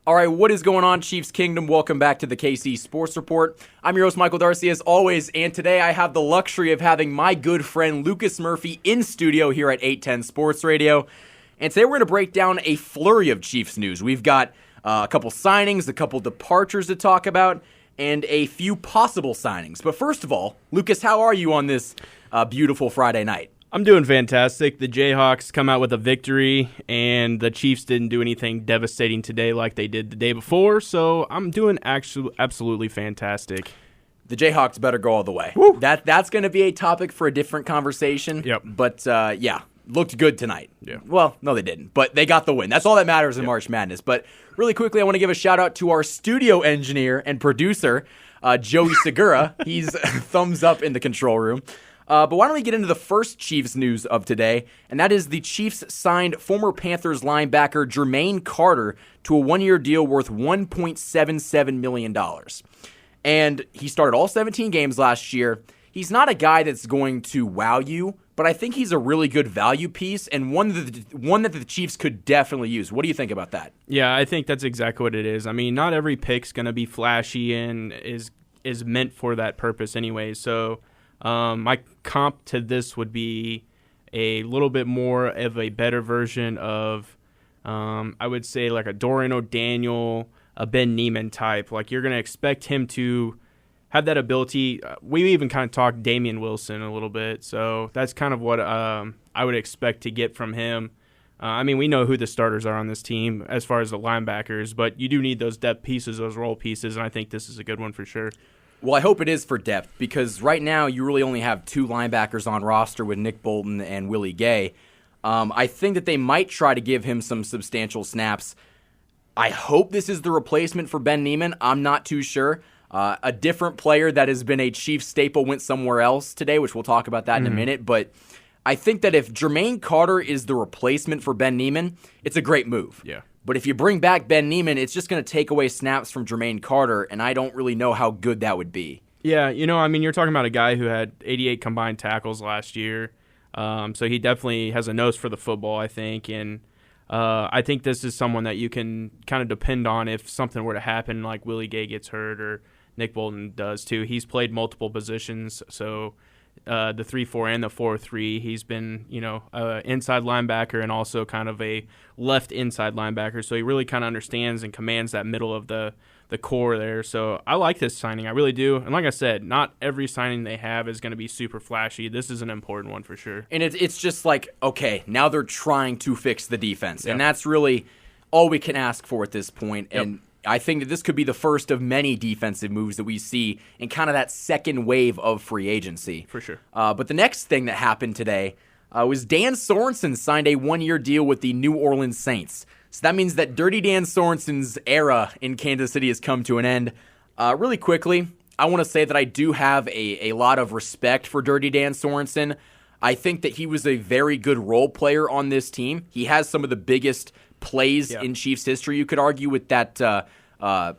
All right, what is going on, Chiefs Kingdom? Welcome back to the KC Sports Report. I'm your host, Michael Darcy, as always, and today I have the luxury of having my good friend Lucas Murphy in studio here at 810 Sports Radio. And today we're going to break down a flurry of Chiefs news. We've got a couple signings, a couple departures to talk about, and a few possible signings. But first of all, Lucas, how are you on this beautiful Friday night? I'm doing fantastic. The Jayhawks come out with a victory, and the Chiefs didn't do anything devastating today like they did the day before, so I'm doing absolutely fantastic. The Jayhawks better go all the way. Woo. That's going to be a topic for a different conversation. Yep. But, yeah, looked good tonight. Yeah. Well, no, they didn't, but they got the win. That's all that matters in March Madness. But really quickly, I want to give a shout-out to our studio engineer and producer, Joey Segura. He's thumbs up in the control room. But why don't we get into the first Chiefs news of today, and that is the Chiefs signed former Panthers linebacker Jermaine Carter to a one-year deal worth $1.77 million. And he started all 17 games last year. He's not a guy that's going to wow you, but I think he's a really good value piece and one that the Chiefs could definitely use. What do you think about that? Yeah, I think that's exactly what it is. I mean, not every pick's going to be flashy and is meant for that purpose anyway, so my comp to this would be a little bit more of a better version of, I would say, like a Dorian O'Daniel, a Ben Neiman type. Like, you're going to expect him to have that ability. We even kind of talked Damian Wilson a little bit, so that's kind of what I would expect to get from him. I mean, we know who the starters are on this team as far as the linebackers, but you do need those depth pieces, those role pieces, and I think this is a good one for sure. Well, I hope it is for depth because right now you really only have two linebackers on roster with Nick Bolton and Willie Gay. I think that they might try to give him some substantial snaps. I hope this is the replacement for Ben Neiman. I'm not too sure. A different player that has been a Chiefs staple went somewhere else today, which we'll talk about that in a minute. But I think that if Jermaine Carter is the replacement for Ben Neiman, it's a great move. Yeah. But if you bring back Ben Neiman, it's just going to take away snaps from Jermaine Carter, and I don't really know how good that would be. Yeah, I mean, you're talking about a guy who had 88 combined tackles last year, so he definitely has a nose for the football, I think, and I think this is someone that you can kind of depend on if something were to happen, like Willie Gay gets hurt or Nick Bolton does too. He's played multiple positions, so the 3-4 and the 4-3. He's been, inside linebacker and also kind of a left inside linebacker. So he really kind of understands and commands that middle of the core there. So I like this signing. I really do. And like I said, not every signing they have is going to be super flashy. This is an important one for sure. And it's just like, okay, now they're trying to fix the defense. Yep. And that's really all we can ask for at this point. Yep. And I think that this could be the first of many defensive moves that we see in kind of that second wave of free agency. For sure. But the next thing that happened today was Dan Sorensen signed a one-year deal with the New Orleans Saints. So that means that Dirty Dan Sorensen's era in Kansas City has come to an end. Really quickly, I want to say that I do have a lot of respect for Dirty Dan Sorensen. I think that he was a very good role player on this team. He has some of the biggest plays in Chiefs history, you could argue, with that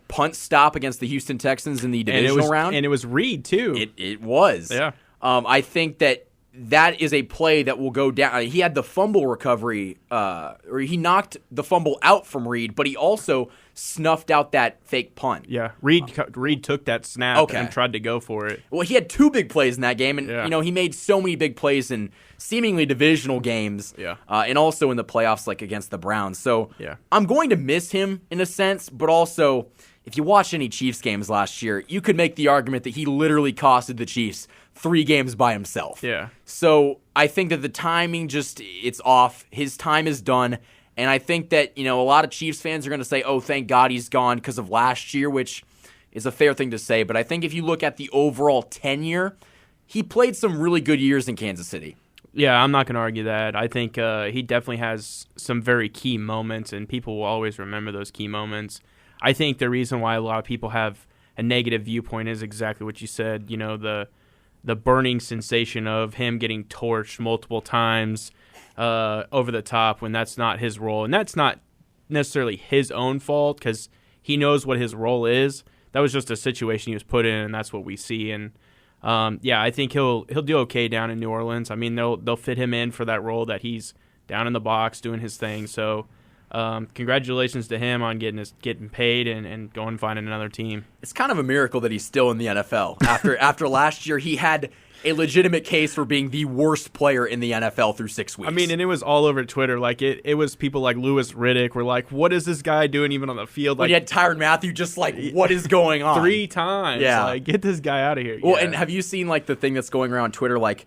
punt stop against the Houston Texans in the divisional round. And it was Reed, too. It was. Yeah. I think that is a play that will go down. He had the fumble recovery, or he knocked the fumble out from Reed, but he also snuffed out that fake punt. Yeah, Reed took that snap and tried to go for it. Well, he had two big plays in that game, and he made so many big plays in seemingly divisional games, and also in the playoffs, like against the Browns. So I'm going to miss him in a sense, but also if you watch any Chiefs games last year, you could make the argument that he literally costed the Chiefs 3 games by himself. Yeah. So I think that the timing it's off. His time is done. And I think that, a lot of Chiefs fans are going to say, oh, thank God he's gone because of last year, which is a fair thing to say. But I think if you look at the overall tenure, he played some really good years in Kansas City. Yeah, I'm not going to argue that. I think he definitely has some very key moments, and people will always remember those key moments. I think the reason why a lot of people have a negative viewpoint is exactly what you said. The burning sensation of him getting torched multiple times over the top when that's not his role. And that's not necessarily his own fault because he knows what his role is. That was just a situation he was put in, and that's what we see. And, I think he'll do okay down in New Orleans. I mean, they'll fit him in for that role that he's down in the box doing his thing. So, congratulations to him on getting paid and going and finding another team. It's kind of a miracle that he's still in the NFL. After last year, he had a legitimate case for being the worst player in the NFL through 6 weeks. I mean, and it was all over Twitter. Like it was people like Louis Riddick were like, "What is this guy doing even on the field?" When like, you had Tyrann Mathieu just like, what is going on? 3 times. Yeah. Like, get this guy out of here. Well, yeah. and have you seen like the thing that's going around Twitter, like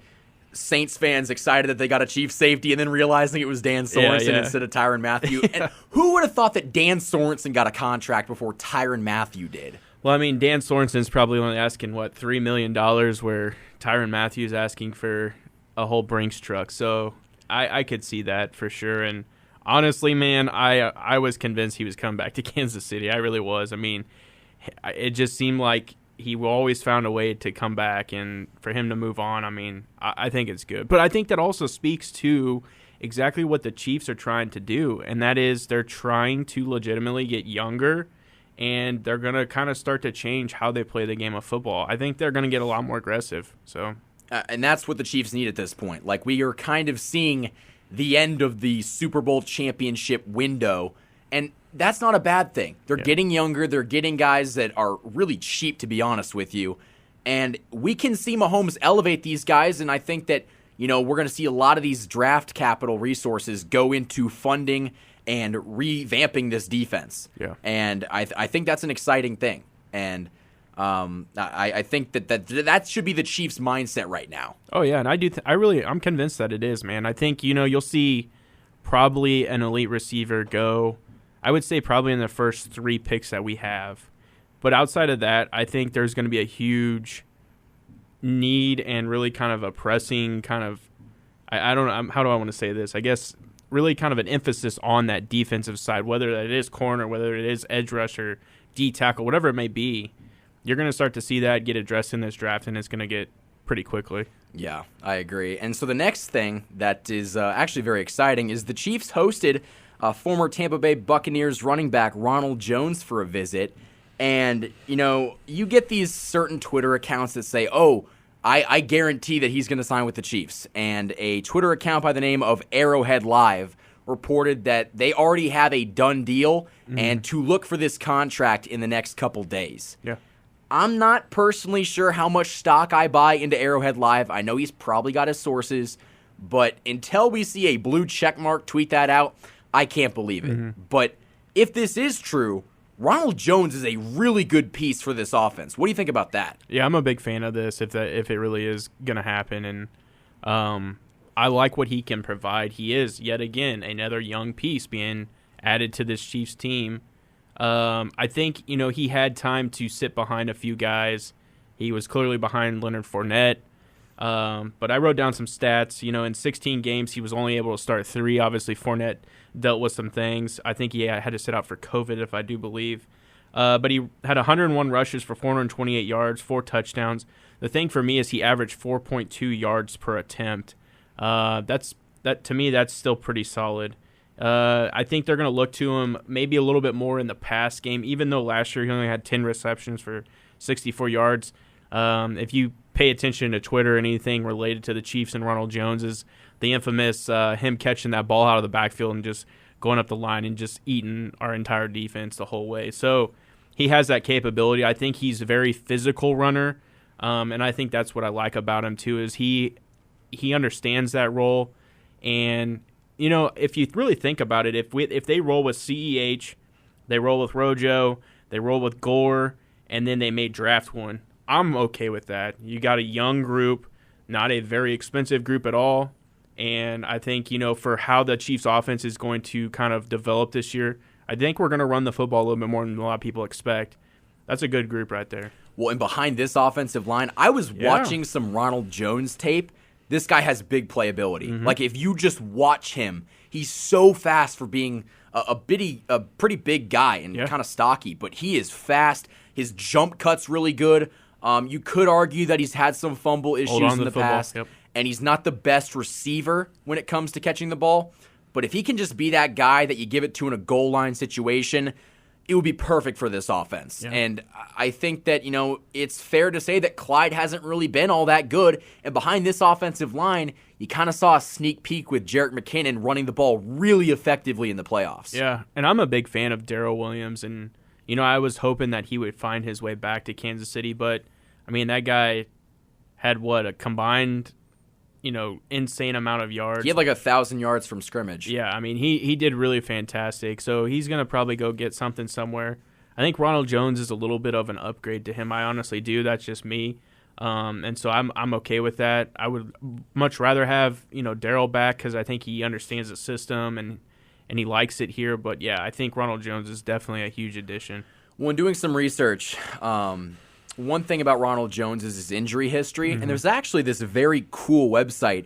Saints fans excited that they got a Chiefs safety and then realizing it was Dan Sorensen instead of Tyrann Mathieu? And who would have thought that Dan Sorensen got a contract before Tyrann Mathieu did? Well, I mean, Dan Sorensen's probably only asking, $3 million, where Tyrann Mathieu's asking for a whole Brinks truck. So I could see that for sure. And honestly, man, I was convinced he was coming back to Kansas City. I really was. I mean, it just seemed like he always found a way to come back, and for him to move on, I mean, I think it's good. But I think that also speaks to exactly what the Chiefs are trying to do, and that is they're trying to legitimately get younger, and they're going to kind of start to change how they play the game of football. I think they're going to get a lot more aggressive. So, and that's what the Chiefs need at this point. Like, we are kind of seeing the end of the Super Bowl championship window, and that's not a bad thing. They're getting younger. They're getting guys that are really cheap, to be honest with you. And we can see Mahomes elevate these guys, and I think that, we're going to see a lot of these draft capital resources go into funding and revamping this defense. Yeah. And I think that's an exciting thing. And I think that should be the Chiefs' mindset right now. Oh, yeah, and I'm convinced that it is, man. I think, you'll see probably an elite receiver go, I would say probably in the first 3 picks that we have. But outside of that, I think there's going to be a huge need and really kind of a pressing kind of, I don't know, how do I want to say this? I guess really kind of an emphasis on that defensive side, whether that is corner, whether it is edge rusher, D tackle, whatever it may be. You're going to start to see that get addressed in this draft, and it's going to get pretty quickly. Yeah, I agree. And so the next thing that is actually very exciting is the Chiefs hosted former Tampa Bay Buccaneers running back Ronald Jones for a visit. And, you get these certain Twitter accounts that say, I guarantee that he's going to sign with the Chiefs. And a Twitter account by the name of Arrowhead Live reported that they already have a done deal and to look for this contract in the next couple days. Yeah. I'm not personally sure how much stock I buy into Arrowhead Live. I know he's probably got his sources, but until we see a blue checkmark tweet that out, I can't believe it. But if this is true, Ronald Jones is a really good piece for this offense. What do you think about that? Yeah, I'm a big fan of this if it really is going to happen. And I like what he can provide. He is, yet again, another young piece being added to this Chiefs team. I think, he had time to sit behind a few guys. He was clearly behind Leonard Fournette. But I wrote down some stats. In 16 games, he was only able to start 3. Obviously, Fournette dealt with some things. I think he had to sit out for COVID, if I do believe. But he had 101 rushes for 428 yards, 4 touchdowns. The thing for me is he averaged 4.2 yards per attempt. To me, that's still pretty solid. I think they're going to look to him maybe a little bit more in the pass game, even though last year he only had 10 receptions for 64 yards. If you pay attention to Twitter, anything related to the Chiefs and Ronald Jones is the infamous him catching that ball out of the backfield and just going up the line and just eating our entire defense the whole way. So he has that capability. I think he's a very physical runner, and I think that's what I like about him too, is he understands that role. And if you really think about it, if they roll with CEH, they roll with Rojo, they roll with Gore, and then they may draft one, I'm okay with that. You got a young group, not a very expensive group at all. And I think, for how the Chiefs offense is going to kind of develop this year, I think we're going to run the football a little bit more than a lot of people expect. That's a good group right there. Well, and behind this offensive line, I was watching some Ronald Jones tape. This guy has big playability. Like, if you just watch him, he's so fast for being a pretty big guy and kind of stocky, but he is fast. His jump cut's really good. You could argue that he's had some fumble issues in the past, and he's not the best receiver when it comes to catching the ball. But if he can just be that guy that you give it to in a goal line situation, it would be perfect for this offense. Yeah. And I think that, it's fair to say that Clyde hasn't really been all that good. And behind this offensive line, you kind of saw a sneak peek with Jerick McKinnon running the ball really effectively in the playoffs. Yeah, and I'm a big fan of Darrell Williams. And, I was hoping that he would find his way back to Kansas City. But, that guy had, a combined, insane amount of yards. He had like 1,000 yards from scrimmage. Yeah, he did really fantastic. So he's going to probably go get something somewhere. I think Ronald Jones is a little bit of an upgrade to him. I honestly do. That's just me. And so I'm okay with that. I would much rather have, Darrell back because I think he understands the system and he likes it here. But, yeah, I think Ronald Jones is definitely a huge addition. When doing some research, one thing about Ronald Jones is his injury history, and there's actually this very cool website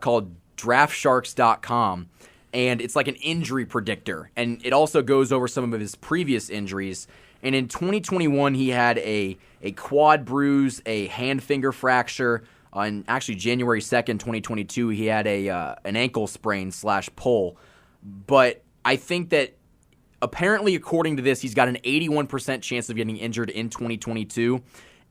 called draftsharks.com, and it's like an injury predictor, and it also goes over some of his previous injuries. And in 2021, he had a quad bruise, a hand finger fracture. On actually January 2nd, 2022, he had an ankle sprain / pull. But I think that apparently, according to this, he's got an 81% chance of getting injured in 2022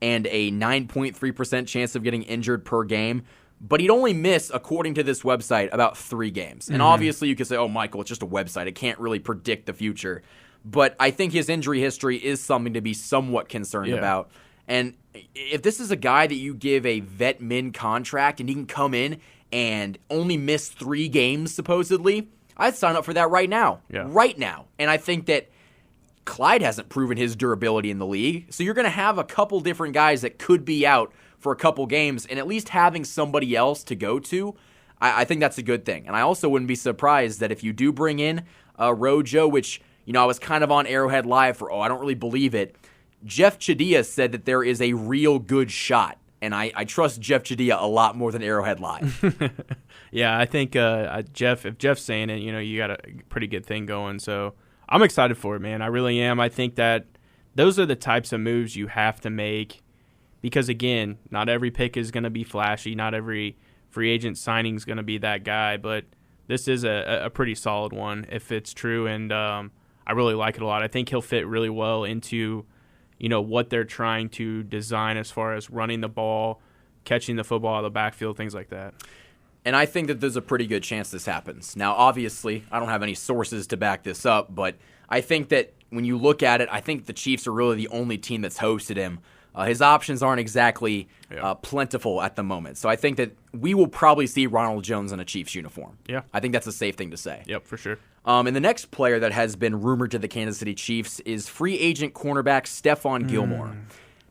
and a 9.3% chance of getting injured per game. But he'd only miss, according to this website, about 3 games. And obviously you could say, oh, Michael, it's just a website. It can't really predict the future. But I think his injury history is something to be somewhat concerned about. And if this is a guy that you give a vet min contract and he can come in and only miss 3 games, supposedly, I'd sign up for that right now. Yeah. Right now. And I think that Clyde hasn't proven his durability in the league. So you're going to have a couple different guys that could be out for a couple games, and at least having somebody else to go to, I think that's a good thing. And I also wouldn't be surprised that if you do bring in Rojo, which, I was kind of on Arrowhead Live for, I don't really believe it. Jeff Chadiha said that there is a real good shot. And I trust Jeff Chadiha a lot more than Arrowhead Live. Yeah, I think if Jeff's saying it, you got a pretty good thing going. So I'm excited for it, man. I really am. I think that those are the types of moves you have to make because, again, not every pick is going to be flashy. Not every free agent signing is going to be that guy. But this is a pretty solid one if it's true, and I really like it a lot. I think he'll fit really well into what they're trying to design as far as running the ball, catching the football out of the backfield, things like that. And I think that there's a pretty good chance this happens. Now, obviously, I don't have any sources to back this up, but I think that when you look at it, I think the Chiefs are really the only team that's hosted him. His options aren't exactly plentiful at the moment. So I think that we will probably see Ronald Jones in a Chiefs uniform. Yeah. I think that's a safe thing to say. Yep, for sure. And the next player that has been rumored to the Kansas City Chiefs is free agent cornerback Stephon Gilmore.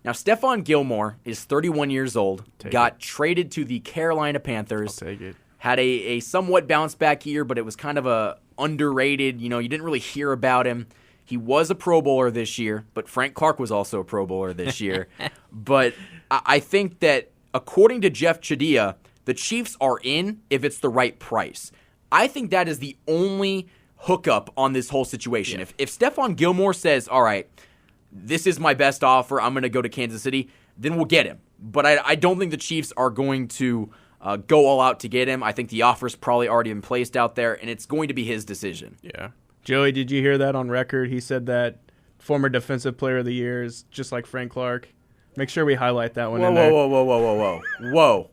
Now, Stephon Gilmore is 31 years old, got traded to the Carolina Panthers. I'll take it. Had a somewhat bounce-back year, but it was kind of a underrated. You didn't really hear about him. He was a Pro Bowler this year, but Frank Clark was also a Pro Bowler this year. But I think that, according to Jeff Chadiha, the Chiefs are in if it's the right price. I think that is the only hookup on this whole situation. Yeah. If Stephon Gilmore says, all right, this is my best offer, I'm going to go to Kansas City, then we'll get him. But I don't think the Chiefs are going to go all out to get him. I think the offer's probably already been placed out there, and it's going to be his decision. Yeah. Joey, did you hear that on record? He said that former Defensive Player of the Year is just like Frank Clark. Make sure we highlight that one in there. Whoa.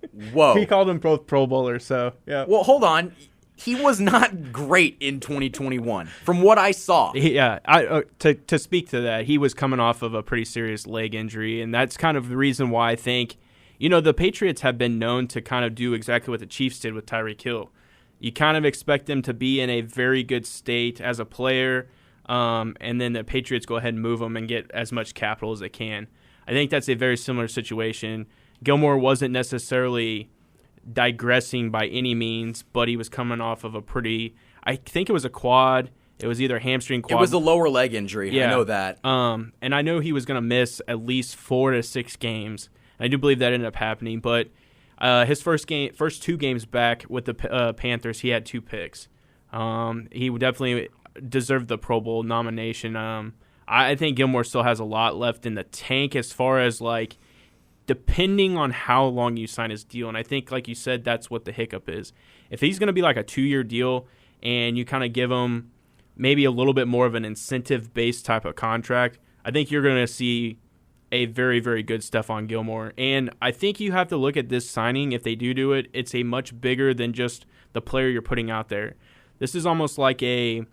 He called them both Pro Bowlers, so yeah. Well, hold on. He was not great in 2021, from what I saw. Yeah, to speak to that, he was coming off of a pretty serious leg injury, and that's kind of the reason why I think, the Patriots have been known to kind of do exactly what the Chiefs did with Tyreek Hill. You kind of expect them to be in a very good state as a player, and then the Patriots go ahead and move them and get as much capital as they can. I think that's a very similar situation. Gilmore wasn't necessarily digressing by any means, but he was coming off of I think it was a quad. It was either hamstring quad. It was a lower leg injury. Yeah. I know that. And I know he was going to miss at least 4 to 6 games. I do believe that ended up happening, but his first 2 games back with the Panthers, he had 2 picks. He would definitely deserve the Pro Bowl nomination. I think Gilmore still has a lot left in the tank as far as depending on how long you sign his deal. And I think, like you said, that's what the hiccup is. If he's going to be like a 2-year deal and you kind of give him maybe a little bit more of an incentive-based type of contract, I think you're going to see a very, very good Stephon Gilmore. And I think you have to look at this signing, if they do it, it's a much bigger than just the player you're putting out there. This is almost like a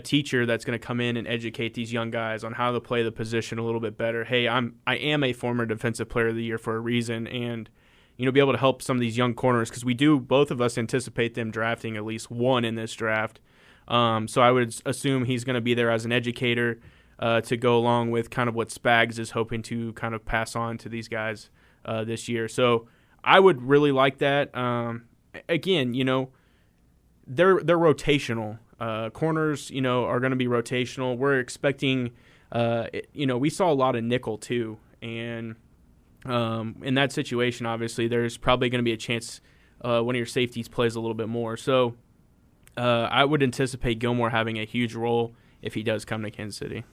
teacher that's going to come in and educate these young guys on how to play the position a little bit better. Hey, I am a former Defensive Player of the Year for a reason, and be able to help some of these young corners, because we do, both of us anticipate them drafting at least one in this draft. So I would assume he's going to be there as an educator to go along with kind of what Spags is hoping to kind of pass on to these guys this year. So I would really like that. Again, they're rotational. Corners, are going to be rotational. We're expecting, we saw a lot of nickel too. And in that situation, obviously, there's probably going to be a chance one of your safeties plays a little bit more. So I would anticipate Gilmore having a huge role if he does come to Kansas City.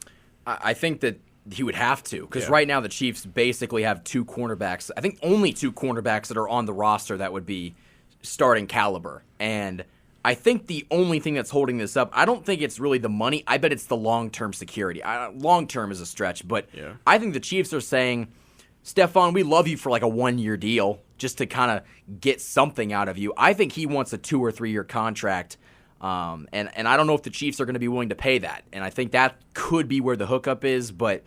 I think that he would have to, because right now the Chiefs basically have two cornerbacks. I think only two cornerbacks that are on the roster that would be starting caliber. And I think the only thing that's holding this up, I don't think it's really the money. I bet it's the long-term security. Long-term is a stretch, but I think the Chiefs are saying, Stephon, we love you for like a 1-year deal just to kind of get something out of you. I think he wants a 2 or 3 year contract, and I don't know if the Chiefs are going to be willing to pay that. And I think that could be where the hookup is, but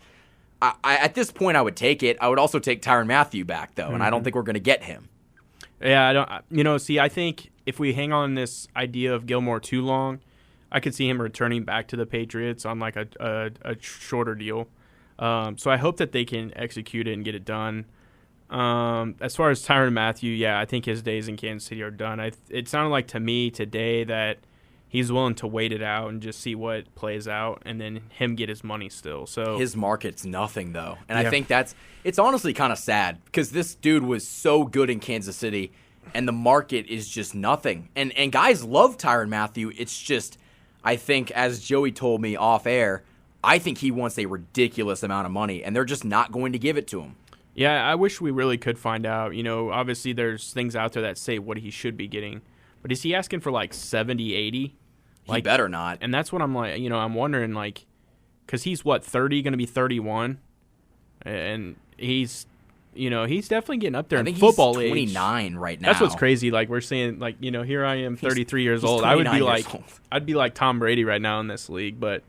I at this point I would take it. I would also take Tyrann Mathieu back, though, and I don't think we're going to get him. Yeah, I don't. I think if we hang on this idea of Gilmore too long, I could see him returning back to the Patriots on like a shorter deal. So I hope that they can execute it and get it done. As far as Tyrann Mathieu, I think his days in Kansas City are done. It sounded like to me today that he's willing to wait it out and just see what plays out, and then him get his money still. So his market's nothing, though. And I think it's honestly kind of sad, because this dude was so good in Kansas City, and the market is just nothing. And guys love Tyrann Mathieu. It's just, I think, as Joey told me off air, I think he wants a ridiculous amount of money, and they're just not going to give it to him. Yeah, I wish we really could find out. Obviously there's things out there that say what he should be getting. But is he asking for like 70, 80? He better not. And that's what I'm like, I'm wondering, like, because he's 30, going to be 31, and he's definitely getting up there in football age. I think he's 29 right now. That's what's crazy. Like, we're saying, like, here I am, 33 years old. I'd be like Tom Brady right now in this league, but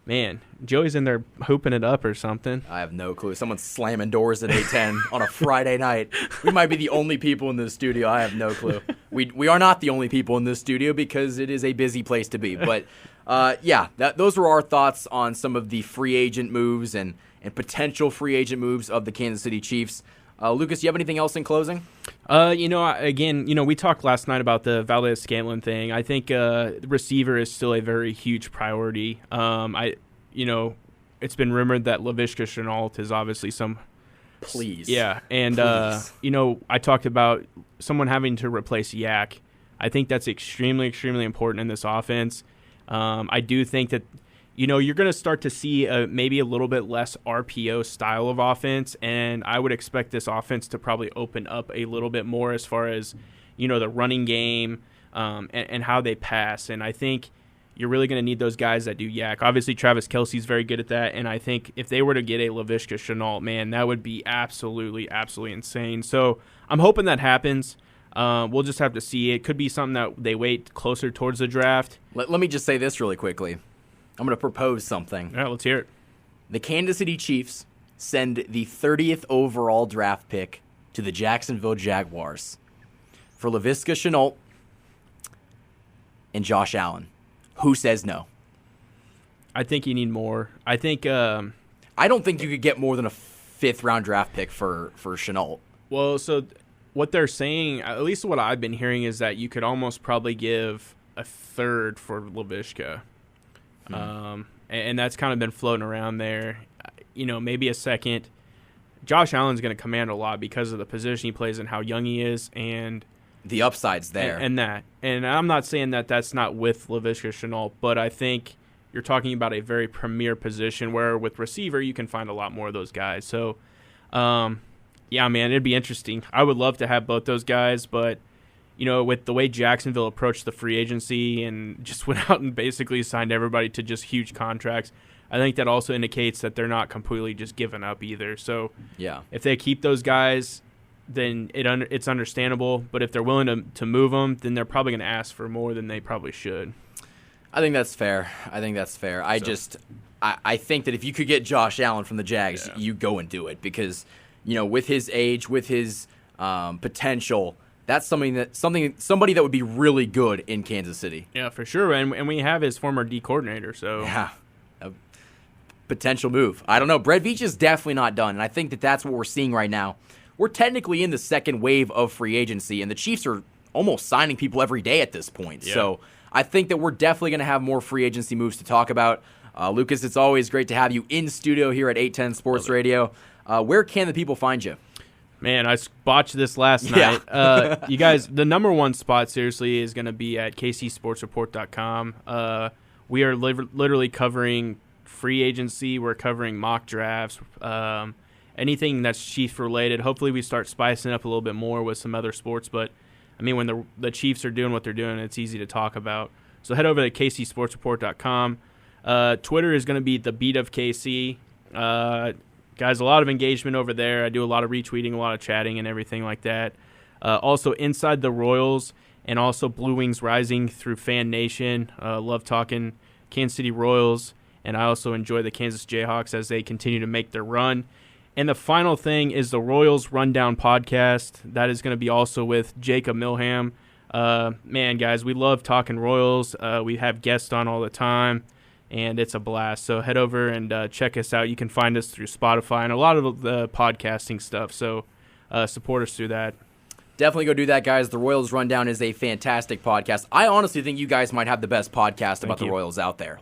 man, Joey's in there hooping it up or something. I have no clue. Someone's slamming doors at 8:10 on a Friday night. We might be the only people in this studio. I have no clue. We are not the only people in this studio, because it is a busy place to be. But, those were our thoughts on some of the free agent moves and potential free agent moves of the Kansas City Chiefs. Lucas, do you have anything else in closing? We talked last night about the Valdez-Scantling thing. I think receiver is still a very huge priority. It's been rumored that Laviska Shenault is obviously some. Please. Yeah, and please. I talked about someone having to replace Yak. I think that's extremely, extremely important in this offense. I do think that. You're going to start to see maybe a little bit less RPO style of offense, and I would expect this offense to probably open up a little bit more as far as, the running game and how they pass. And I think you're really going to need those guys that do yak. Obviously, Travis Kelce's very good at that, and I think if they were to get a Laviska Shenault, man, that would be absolutely, absolutely insane. So I'm hoping that happens. We'll just have to see. It could be something that they wait closer towards the draft. Let me just say this really quickly. I'm going to propose something. All right, let's hear it. The Kansas City Chiefs send the 30th overall draft pick to the Jacksonville Jaguars for Laviska Shenault and Josh Allen. Who says no? I think you need more. I think. I don't think you could get more than a 5th-round draft pick for Shenault. Well, so what they're saying, at least what I've been hearing, is that you could almost probably give a 3rd for Laviska. And that's kind of been floating around there. Maybe a 2nd. Josh Allen's going to command a lot because of the position he plays and how young he is, and the upside's there. And I'm not saying that that's not with Laviska Shenault, but I think you're talking about a very premier position where with receiver you can find a lot more of those guys. So, man, it'd be interesting. I would love to have both those guys, but with the way Jacksonville approached the free agency and just went out and basically signed everybody to just huge contracts, I think that also indicates that they're not completely just giving up either. So if they keep those guys, then it's understandable. But if they're willing to move them, then they're probably going to ask for more than they probably should. I think that's fair. I think that if you could get Josh Allen from the Jags, you go and do it because, with his age, with his potential, that's somebody that would be really good in Kansas City. Yeah, for sure. And we have his former D coordinator, so yeah, a potential move. I don't know. Brett Veach is definitely not done, and I think that that's what we're seeing right now. We're technically in the second wave of free agency, and the Chiefs are almost signing people every day at this point. Yeah. So I think that we're definitely going to have more free agency moves to talk about. Lucas, it's always great to have you in studio here at 810 Sports Radio. Where can the people find you? Man, I botched this last night. You guys, the number one spot, seriously, is going to be at kcsportsreport.com. We are literally covering free agency. We're covering mock drafts, anything that's Chiefs-related. Hopefully we start spicing up a little bit more with some other sports. But, when the Chiefs are doing what they're doing, it's easy to talk about. So head over to kcsportsreport.com. Twitter is going to be the Beat of KC. Guys, a lot of engagement over there. I do a lot of retweeting, a lot of chatting, and everything like that. Also, Inside the Royals and also Blue Wings Rising through Fan Nation. Love talking Kansas City Royals, and I also enjoy the Kansas Jayhawks as they continue to make their run. And the final thing is the Royals Rundown podcast. That is going to be also with Jacob Milham. Man, guys, we love talking Royals. We have guests on all the time, and it's a blast. So head over and check us out. You can find us through Spotify and a lot of the podcasting stuff. So support us through that. Definitely go do that, guys. The Royals Rundown is a fantastic podcast. I honestly think you guys might have the best podcast about the Royals out there.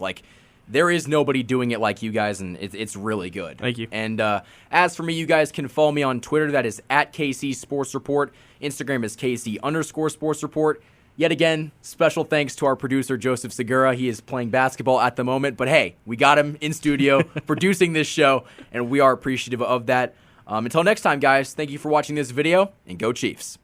There is nobody doing it like you guys, and it's really good. Thank you. And as for me, you guys can follow me on Twitter. That is at KC Sports Report. Instagram is KC_Sports Report. Yet again, special thanks to our producer, Joseph Segura. He is playing basketball at the moment. But hey, we got him in studio producing this show, and we are appreciative of that. Until next time, guys, thank you for watching this video, and go Chiefs.